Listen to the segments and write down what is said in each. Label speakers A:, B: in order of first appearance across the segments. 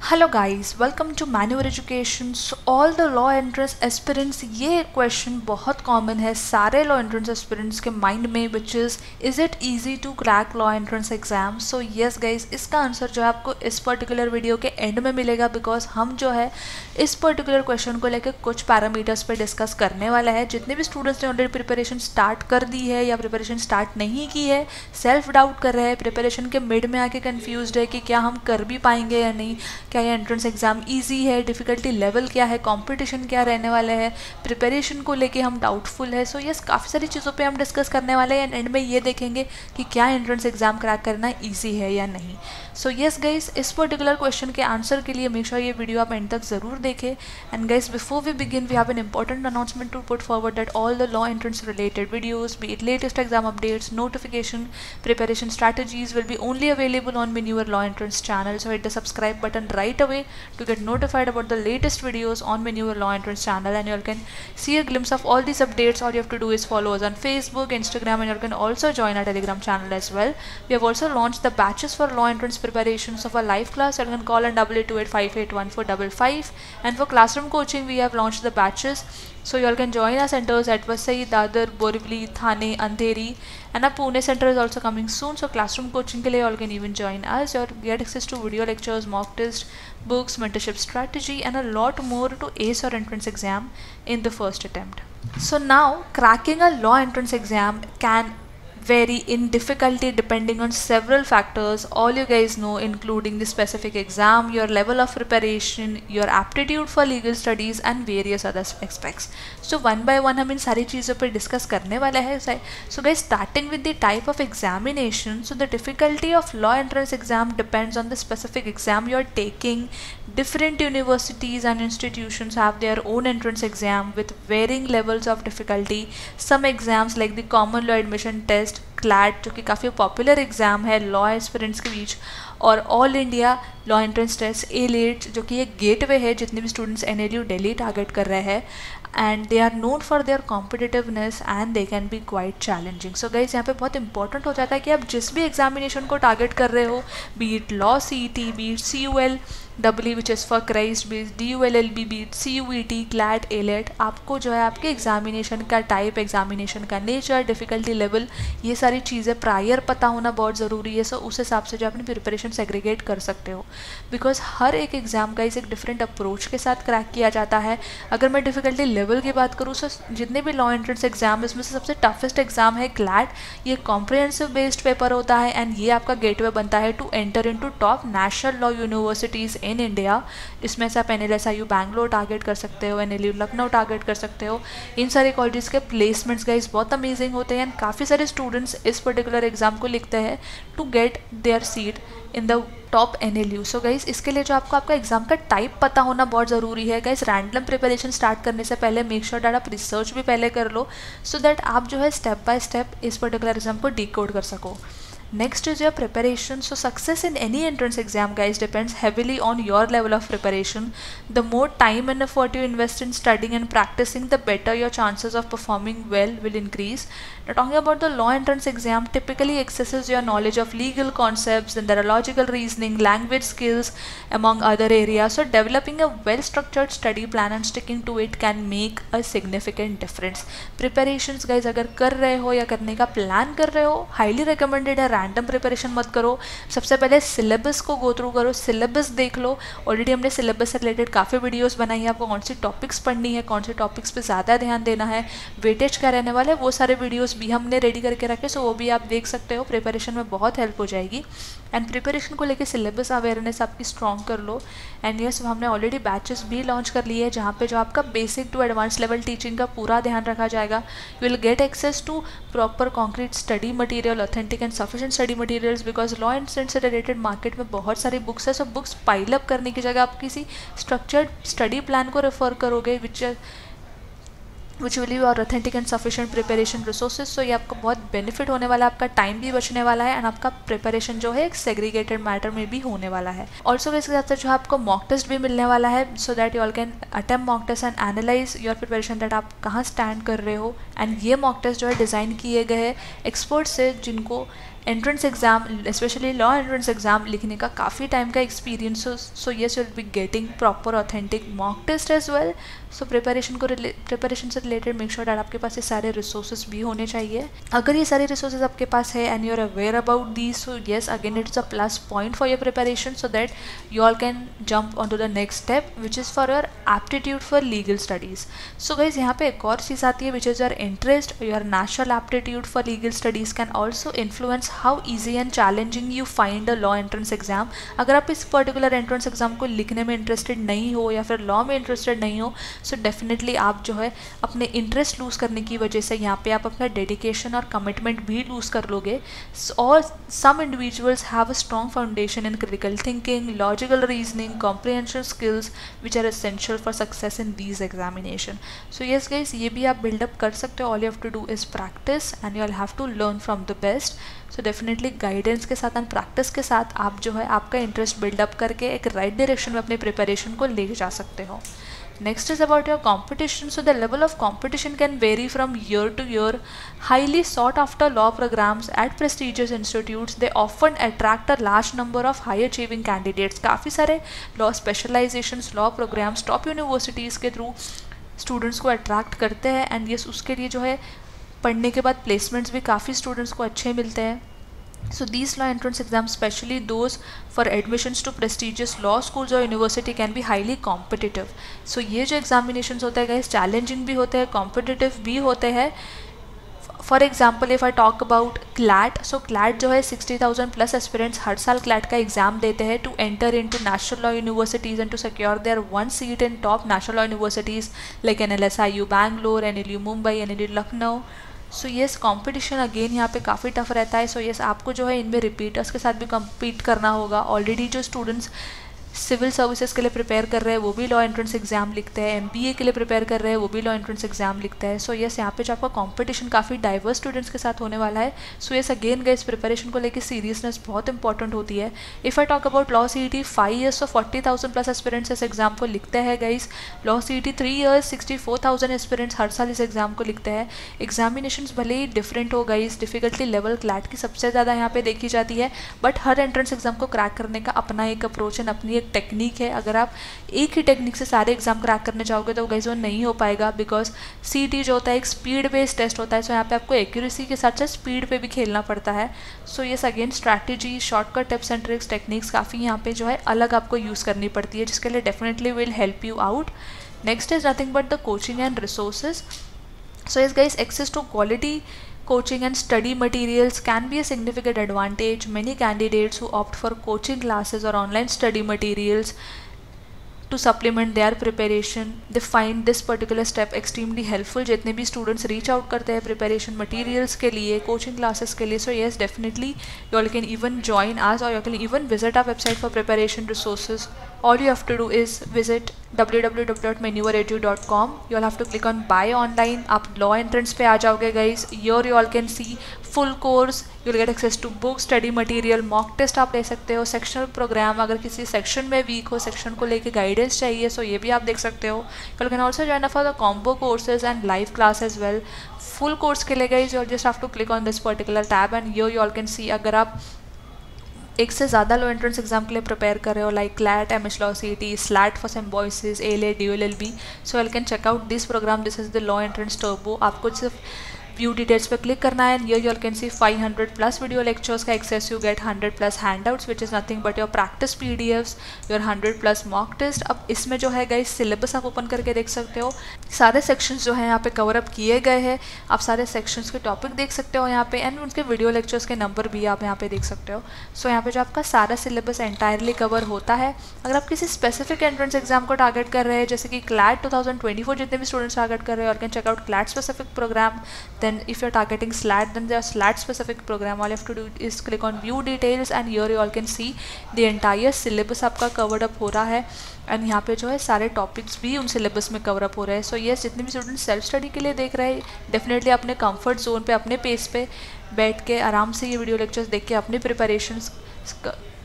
A: Hello guys, welcome to manual education. So all the law entrance aspirants, ये question बहुत common है सारे law entrance aspirants के mind में, which is it easy to crack law entrance exam. So yes guys, इसका answer जो है आपको इस पर्टिकुलर वीडियो के एंड में मिलेगा, बिकॉज हम जो है इस पर्टिकुलर क्वेश्चन को लेकर कुछ पैरामीटर्स पे डिस्कस करने वाला है। जितने भी स्टूडेंट्स ने ऑलरेडी प्रिपरेशन स्टार्ट कर दी है या प्रिपरेशन स्टार्ट नहीं की है, सेल्फ डाउट कर रहे हैं, प्रिपरेशन के मिड में आके कन्फ्यूज्ड है कि क्या हम कर भी पाएंगे या नहीं, क्या ये एंट्रेंस एग्जाम इजी है, डिफ़िकल्टी लेवल क्या है, कंपटीशन क्या रहने वाला है, प्रिपरेशन को लेके हम डाउटफुल है। सो यस, काफ़ी सारी चीज़ों पे हम डिस्कस करने वाले हैं एंड एंड में ये देखेंगे कि क्या एंट्रेंस एग्जाम क्रैक करना इजी है या नहीं। सो यस गाइस, इस पर्टिकुलर क्वेश्चन के आंसर के लिए मेक श्योर ये वीडियो आप एंड तक ज़रूर देखें। And guys, before we begin we have an important announcement to put forward that all the law entrance related videos, be it latest exam updates, notification, preparation strategies, will be only available on Manure Law Entrance channel. So hit the subscribe button right away to get notified about the latest videos on Manure Law Entrance channel, and you can see a glimpse of all these updates. All you have to do is follow us on Facebook, Instagram, and you can also join our Telegram channel as well. We have also launched the batches for law entrance preparations of a live class. You can call on 8828581455, and for classroom coaching we have launched the batches. So you all can join our centers at Vasai, Dadar, Borivali, Thane, Andheri, and our Pune center is also coming soon. So classroom coaching के लिए you all can even join us or get access to video lectures, mock test, books, mentorship strategy, and a lot more to ace your entrance exam in the first attempt. So now cracking a law entrance exam can vary in difficulty depending on several factors, all you guys know, including the specific exam, your level of preparation, your aptitude for legal studies, and various other aspects. So one by one हम इन सारी चीज़ों पर discuss करने वाला है। So guys, starting with the type of examination, so the difficulty of law entrance exam depends on the specific exam you are taking. Different universities and institutions have their own entrance exam with varying levels of difficulty. Some exams like the common law admission test, CLAT, जो कि काफ़ी popular exam है law aspirants के बीच, और all India law entrance test ALET, जो कि एक गेटवे है जितने भी स्टूडेंट्स NLU दिल्ली टारगेट कर रहे हैं, and they are known for their competitiveness and they can be quite challenging. So guys, यहाँ पे बहुत इंपॉर्टेंट हो जाता है कि आप जिस भी एग्जामिनेशन को टारगेट कर रहे हो, be it law CET, be it CUL W which is for Christ, be DULLB, be it CUET, CLAT, ALET, आपको जो है आपके एग्जामिनेशन का टाइप, एग्जामिनेशन का नेचर, डिफ़िकल्टी लेवल, ये सारी चीज़ें प्रायर पता होना बहुत ज़रूरी है। सो उस हिसाब से जो अपनी प्रिपरेशन सेग्रीगेट कर सकते हो, बिकॉज हर एक एग्ज़ाम का इस एक डिफरेंट अप्रोच के साथ क्रैक किया जाता है। अगर मैं डिफ़िकल्टी लेवल की बात करूँ, सो जितने भी लॉ एंट्रेंस एग्जाम, इसमें से सबसे टफेस्ट एग्जाम है CLAT। ये कॉम्प्रिहेंसिव बेस्ड पेपर होता है एंड ये आपका गेटवे बनता है to enter into top national law universities in India. इसमें से आप NLSIU बैंगलोर टारगेट कर सकते हो, NLU लखनऊ टारगेट कर सकते हो। इन सारे कॉलेजेस के प्लेसमेंट्स गाइस बहुत अमेजिंग होते हैं एंड काफ़ी सारे स्टूडेंट्स इस पर्टिकुलर एग्जाम को लिखते हैं to get their seat in the top NLU। So guys, इसके लिए जो आपका एग्जाम का टाइप पता होना बहुत ज़रूरी है। गाइस, रैंडम प्रिपरेशन स्टार्ट करने से पहले मेक श्योर दैट आप रिसर्च भी पहले कर लो, सो दैट आप जो है स्टेप बाय स्टेप इस पर्टिकुलर एग्जाम को डिकोड कर सको। Next is your preparation. So success in any entrance exam guys depends heavily on your level of preparation. The more time and effort you invest in studying and practicing, the better your chances of performing well will increase. Now talking about the law entrance exam, typically accesses your knowledge of legal concepts, then there are logical reasoning, language skills, among other areas. So developing a well structured study plan and sticking to it can make a significant difference. Preparations guys अगर कर रहे हो या करने का plan कर रहे हो, highly recommended है रैंडम प्रिपरेशन मत करो। सबसे पहले सिलेबस को गो थ्रू करो, सिलेबस देख लो। ऑलरेडी हमने सिलेबस से रिलेटेड काफ़ी वीडियोस बनाई है, आपको कौन सी टॉपिक्स पढ़नी है, कौन से टॉपिक्स पे ज़्यादा ध्यान देना है, वेटेज क्या रहने वाला है, वो सारे वीडियोस भी हमने रेडी करके रखे। सो वो भी आप देख सकते हो, प्रिपरेशन में बहुत हेल्प हो जाएगी। एंड प्रिपरेशन को लेकर सिलेबस अवेयरनेस आपकी स्ट्रॉन्ग कर लो। एंड यस, हमने ऑलरेडी बैचेस भी लॉन्च कर लिए हैं जहाँ पे जो आपका basic to advance level teaching का पूरा ध्यान रखा जाएगा। You will get access to proper concrete study material, authentic and sufficient study materials, because law and से रिलेटेड मार्केट में बहुत सारी बुक्स है। सो बुक्स पाइल अप करने की जगह आप किसी स्ट्रक्चर्ड स्टडी प्लान को रेफर करोगे विच विल और authentic and sufficient preparation resources. So ये आपको बहुत बेनिफिट होने वाला है, आपका टाइम भी बचने वाला है एंड आपका प्रिपरेशन जो है एक सेग्रीगेटेड मैटर में भी होने वाला है। ऑल्सो इसके साथ साथ जो आपको मॉक टेस्ट भी मिलने वाला है, so that you all can attempt mock test and analyse your preparation, that आप कहाँ स्टैंड कर रहे हो। एंड ये मॉक टेस्ट जो है डिज़ाइन किए गए हैं एक्सपर्ट से जिनको entrance exam, specially law entrance exam लिखने का काफ़ी टाइम का एक्सपीरियंस हो, so yes you will be getting proper authentic mock test as well. So preparation से रिलेटेड मेक श्योर दैट आपके पास ये सारे रिसोर्सेज भी होने चाहिए. अगर ये सारे रिसोर्सेज आपके पास है and you are aware about these, so yes again it's a plus point for your preparation, so that you all can jump on to the next step which is for your aptitude for legal studies. So guys यहाँ पे एक और चीज़ आती है which is your interest. Your natural aptitude for legal studies can also influence how easy and challenging you find a law entrance exam. अगर आप इस particular entrance exam को लिखने में इंटरेस्टेड नहीं हो या फिर लॉ में इंटरेस्टेड नहीं हो, सो डेफिनेटली आप जो है अपने इंटरेस्ट लूज़ करने की वजह से यहाँ पे आप अपना डेडिकेशन और कमिटमेंट भी लूज़ कर लोगे. और some individuals have a strong foundation in critical thinking, logical reasoning, comprehension skills which are essential for success in these examination. So yes guys, ये भी आप build up कर सकते हो. All you have to do is practice and you'll have to learn from the best. So definitely guidance के साथ and practice के साथ आप जो है आपका interest build up करके एक right direction में अपने preparation को ले जा सकते हो. Next is about your competition. So the level of competition can vary from year to year. Highly sought after law programs at prestigious institutes, they often attract a large number of high achieving candidates. काफ़ी सारे law specializations, law programs, top universities के through students को attract करते हैं and yes उसके लिए जो है पढ़ने के बाद placements भी काफ़ी students को अच्छे मिलते हैं. So these law entrance exams, especially those for admissions to prestigious law schools or university, can be highly competitive. So ये जो examinations होते हैं guys, challenging भी होते हैं, competitive भी होते हैं. For example, if I talk about CLAT, so CLAT जो है 60,000 plus aspirants हर साल CLAT का एग्ज़ाम देते हैं to enter into national law universities and to secure their one seat in top national law universities like NLSIU Bangalore, NLU Mumbai, NLU Lucknow. So yes competition again यहाँ पे काफ़ी tough रहता है. So yes आपको जो है इनमें repeaters के साथ भी कम्पीट करना होगा. ऑलरेडी जो स्टूडेंट्स सिविल सर्विसेज के लिए प्रिपेयर कर रहे हैं वो भी लॉ एंट्रेंस एग्जाम लिखते हैं, एमबीए के लिए प्रिपेयर कर रहे हैं वो भी लॉ एंट्रेंस एग्जाम लिखते हैं. सो येस यहाँ पे जो आपका कंपटीशन काफ़ी डाइवर्स स्टूडेंट्स के साथ होने वाला है. So yes again guys preparation को लेकर सीरियसनेस बहुत इंपॉर्टेंट होती है. If I talk about law CET 5 years, so 40,000 plus aspirants इस एग्जाम को लिखते हैं guys. Law CET 3 years, 64,000 aspirants हर साल इस एग्जाम को लिखते हैं. एग्जामिनेशन भले ही डिफरेंट हो गाइस, डिफिकल्टी लेवल क्लैट की सबसे ज़्यादा यहाँ पे देखी जाती है, बट हर एंट्रेंस एग्जाम को क्रैक करने का अपना एक अप्रोच एंड अपनी एक टेक्निक है. अगर आप एक ही टेक्निक से सारे एग्जाम क्रैक करने जाओगे तो गाइस वो नहीं हो पाएगा, बिकॉज सीईटी जो होता है एक स्पीड बेस्ड टेस्ट होता है. सो यहाँ पे आपको एक्यूरेसी के साथ साथ स्पीड पे भी खेलना पड़ता है. So yes again strategy, shortcut tips and tricks, techniques काफ़ी यहाँ पे जो है अलग आपको यूज़ करनी पड़ती है, जिसके लिए definitely will help you out. Next is nothing but the coaching and resources. So yes guys access to quality coaching and study materials can be a significant advantage. Many candidates who opt for coaching classes or online study materials to supplement their preparation, they find this particular step extremely helpful. जितने भी students reach out करते हैं preparation materials के लिए, coaching classes के लिए, so yes definitely you all can even join us or you can even visit our website for preparation resources. All you have to do is visit www.manuveredu.com. you all have to click on buy online. आप law entrance पे आ जाओगे guys. Here you all can see full course, you'll get access to book, study material, mock test आप ले सकते हो, sectional program, अगर किसी section में weak हो, section को लेके guidance चाहिए, so ये भी आप देख सकते हो. You can also join for the combo courses and live class as well. full course के लिए guys you all just have to click on this particular tab and here you all can see अगर आप एक से ज़्यादा लो entrance exam के लिए prepare कर रहे हो, like CLAT, MH law CET, SLAT for Symbiosis, LA, DLLB, so you can check out this programme. This is the law entrance turbo. आपको सिर्फ व्यू डिटेल्स पे क्लिक करना है. Here you can see 500 plus video lectures का access. You get 100 plus handouts which is nothing but your practice PDFs, your 100 plus mock test. अब इसमें जो है गाइस सिलेबस आप ओपन करके देख सकते हो. सारे सेक्शंस जो हैं यहाँ पे कवर अप किए गए हैं. आप सारे सेक्शंस के टॉपिक देख सकते हो यहाँ पे एंड उनके वीडियो लेक्चर्स के नंबर भी आप यहाँ पे देख सकते हो. सो यहाँ पे जो आपका सारा सिलेबस एंटायरली कवर होता है. अगर आप किसी स्पेसिफिक एंट्रेंस एग्जाम को टारगेट कर रहे हैं, जैसे कि क्लैट 2024 जितने भी स्टूडेंट्स टारगेट कर रहे हैं, और can check out CLAT specific programme. Then if you are targeting SLAT, then their SLAT specific program, all you have to do is click on view details and here you all can see the entire syllabus आपका covered up हो रहा है. And यहाँ पे जो है सारे topics भी उन सिलेबस में कवर अप हो रहे हैं. सो येस जितने भी स्टूडेंट सेल्फ स्टडी के लिए देख रहे हैं, डेफिनेटली अपने कंफर्ट जोन पे अपने पेस पे बैठ के आराम से ये वीडियो लेक्चर्स देख के अपनी प्रिपरेशंस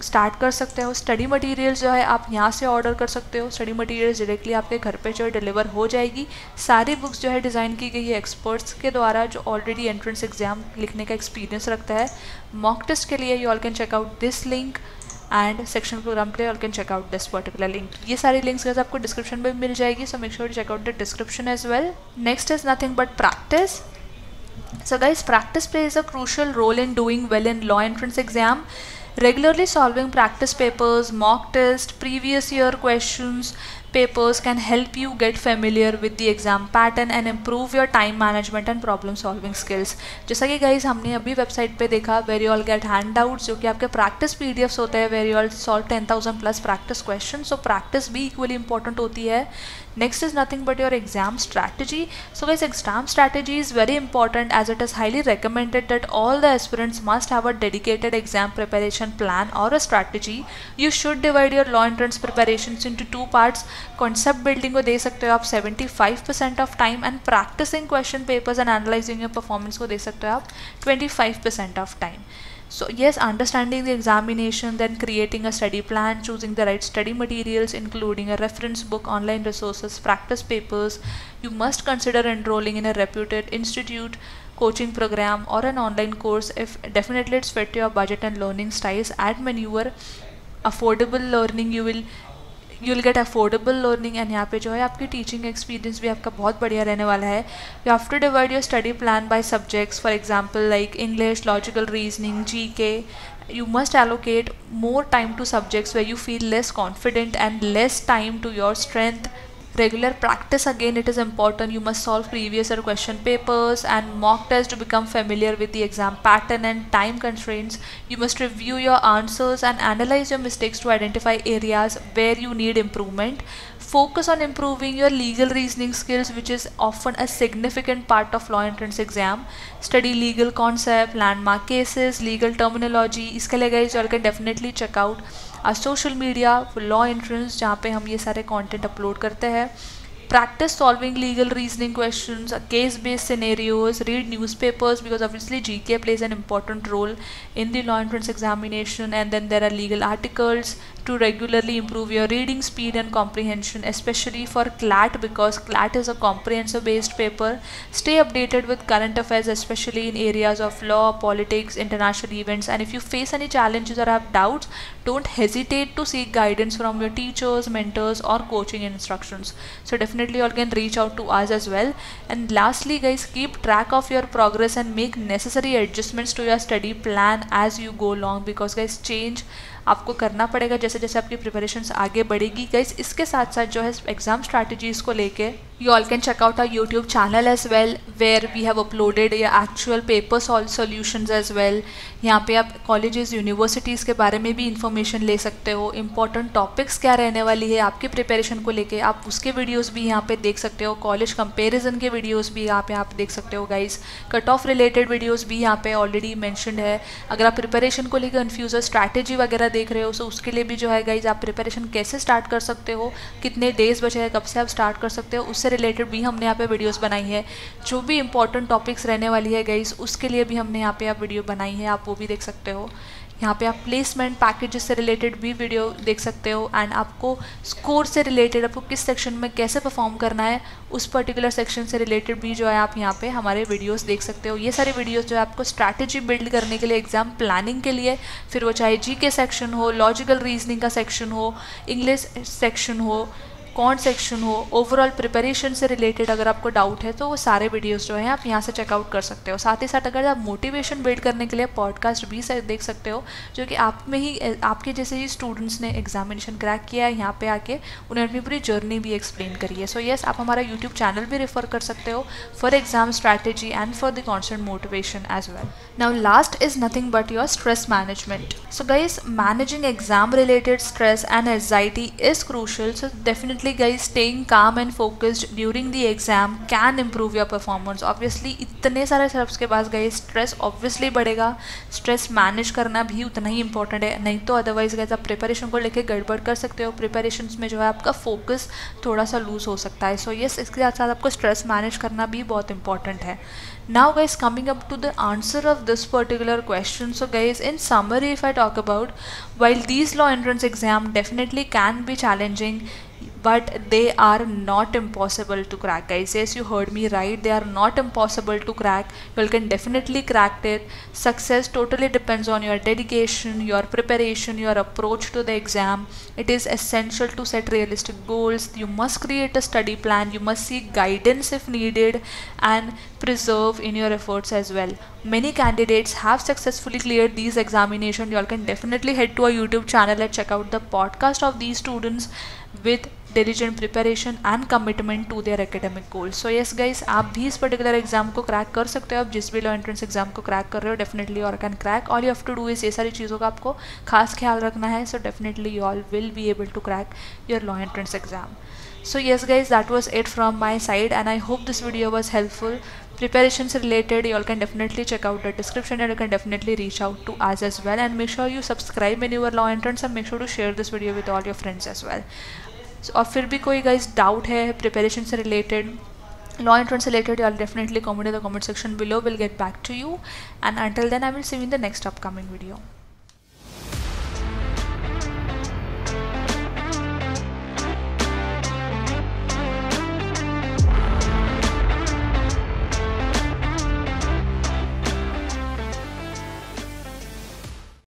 A: स्टार्ट कर सकते हो। स्टडी मटेरियल्स जो है आप यहाँ से ऑर्डर कर सकते हो। स्टडी मटेरियल्स डायरेक्टली आपके घर पे जो है डिलीवर हो जाएगी। सारी बुक्स जो है डिज़ाइन की गई है एक्सपर्ट्स के द्वारा जो ऑलरेडी एंट्रेंस एग्जाम लिखने का एक्सपीरियंस रखता है। मॉक टेस्ट के लिए you all can check out this link and section programme के लिए all can check out this particular link. ये सारी लिंक्स गाइस आपको डिस्क्रिप्शन में मिल जाएगी, so make sure to check out the description as well. Next is nothing but practice. So guys, practice plays a crucial role in doing well in law entrance exam. Regularly solving practice papers, mock test, previous year questions, papers can help you get familiar with the exam pattern and improve your time management and problem solving skills. जैसा कि guys हमने अभी website पे देखा where you all get handouts जो कि आपके practice PDFs होते हैं where you all solve 10,000 plus practice questions. So practice भी equally important होती है. Next is nothing but your exam strategy. So guys, exam strategy is very important as it is highly recommended that all the aspirants must have a dedicated exam preparation plan or a strategy. You should divide your law entrance preparations into two parts. Concept building को दे सकते हो आप 75% of time and practicing question papers and analyzing your performance को दे सकते हो आप 25% of time. So yes, understanding the examination, then creating a study plan, choosing the right study materials including a reference book, online resources, practice papers. You must consider enrolling in a reputed institute, coaching program or an online course if definitely it's fit to your budget and learning styles. Add maneuver, affordable learning, you'll get affordable learning and यहाँ पे जो है आपकी teaching experience भी आपका बहुत बढ़िया रहने वाला है. You have to divide your study plan by subjects, for example like English, logical reasoning, GK. You must allocate more time to subjects where you feel less confident and less time to your strength. Regular practice, again it is important. You must solve previous year question papers and mock tests to become familiar with the exam pattern and time constraints. You must review your answers and analyze your mistakes to identify areas where you need improvement. Focus on improving your legal reasoning skills, which is often a significant part of law entrance exam. Study legal concept, landmark cases, legal terminology. इसके लिए guys you all can definitely check out our social media for law entrance जहाँ पे हम ये सारे content upload करते हैं. Practice solving legal reasoning questions, case-based scenarios, read newspapers because obviously GK plays an important role in the law entrance examination, and then there are legal articles to regularly improve your reading speed and comprehension, especially for CLAT because CLAT is a comprehensive based paper. Stay updated with current affairs, especially in areas of law, politics, international events, and if you face any challenges or have doubts, don't hesitate to seek guidance from your teachers, mentors or coaching instructions. So definitely you all can reach out to us as well. And lastly guys, keep track of your progress and make necessary adjustments to your study plan as you go along because guys change आपको करना पड़ेगा जैसे जैसे आपकी preparations आगे बढ़ेगी. Guys इसके साथ साथ जो है एग्जाम स्ट्रैटेजीज को लेके you all can check out our YouTube channel as well where we have uploaded actual paper solutions as well. यहाँ पे आप colleges, universities के बारे में भी information ले सकते हो. important topics क्या रहने वाली है आपके preparation को लेके आप उसके videos भी यहाँ पे देख सकते हो. college comparison के videos भी यहाँ पे आप देख सकते हो guys. cut off related videos भी यहाँ पे already mentioned है. अगर आप preparation को लेके confuse हो, strategy वगैरह देख रहे हो तो उसके लिए भी जो है guys आप preparation कैसे start कर सकते हो, कितने days बचे हैं, कब से आप start कर सकते हो, उससे रिलेटेड भी हमने यहाँ पे वीडियोस बनाई है. जो भी इंपॉर्टेंट टॉपिक्स रहने वाली है गाइस उसके लिए भी हमने यहाँ पे आप वीडियो बनाई है, आप वो भी देख सकते हो. यहाँ पे आप प्लेसमेंट पैकेजेस से रिलेटेड भी वीडियो देख सकते हो एंड आपको स्कोर से रिलेटेड आपको किस सेक्शन में कैसे परफॉर्म करना है उस पर्टिकुलर सेक्शन से रिलेटेड भी जो है आप यहाँ पे हमारे वीडियोस देख सकते हो. ये सारे वीडियोस जो है आपको स्ट्रैटेजी बिल्ड करने के लिए, एग्जाम प्लानिंग के लिए, फिर वो चाहे जीके सेक्शन हो, लॉजिकल रीजनिंग का सेक्शन हो, इंग्लिश सेक्शन हो, कौन सेक्शन हो, ओवरऑल प्रिपरेशन से रिलेटेड अगर आपको डाउट है तो वो सारे वीडियोस जो हैं आप यहाँ से चेकआउट कर सकते हो. साथ ही साथ अगर आप मोटिवेशन बिल्ड करने के लिए पॉडकास्ट भी देख सकते हो जो कि आप में ही आपके जैसे ही स्टूडेंट्स ने एग्जामिनेशन क्रैक किया है यहाँ पे आके उन्हें अपनी पूरी जर्नी भी एक्सप्लेन करी है. सो येस, आप हमारा यूट्यूब चैनल भी रेफर कर सकते हो for exam strategy and for the constant motivation as well. Now last is nothing but your stress management. So guys, managing exam related stress and anxiety is crucial. So definitely definitely guys staying calm and focused during the exam can improve your performance. Obviously इतने सारे steps के पास guys stress obviously बढ़ेगा, stress manage करना भी उतना ही important है, नहीं तो अदरवाइज गाइज आप प्रिपरेशन को लेकर गड़बड़ कर सकते हो, प्रिपरेशन में जो है आपका फोकस थोड़ा सा लूज हो सकता है। सो यस, इसके साथ साथ आपको स्ट्रेस मैनेज करना भी बहुत इंपॉर्टेंट है। Now guys, coming up to the answer of this particular question. So guys, in summary, if I talk about, while these law entrance exam definitely can be challenging, but they are not impossible to crack guys. Yes, you heard me right, they are not impossible to crack. You can definitely crack it. Success totally depends on your dedication, your preparation, your approach to the exam. It is essential to set realistic goals. You must create a study plan, you must seek guidance if needed, and preserve in your efforts as well. Many candidates have successfully cleared these examinations. You all can definitely head to our YouTube channel and check out the podcast of these students with diligent preparation and commitment to their academic goals. So yes guys, आप भी इस particular exam को crack कर सकते हो। आप जिस भी लॉ एंट्रेंस एग्जाम को क्रैक कर रहे हो डेफिनेटली और can crack. All you have to do is ये सारी चीज़ों का आपको खास ख्याल रखना है। So definitely you all will be able to crack your law entrance exam. So yes guys, that was it from my side and I hope this video was helpful. Preparations related, you all can definitely check out the description and you can definitely reach out to us as well, and make sure you subscribe when you are law entrance and make sure to share this video with all your friends as well. So, और फिर भी कोई guys doubt है preparation से related, law entrance related, you all definitely comment in the comment section below. We'll get back to you, and until then I will see you in the next upcoming video.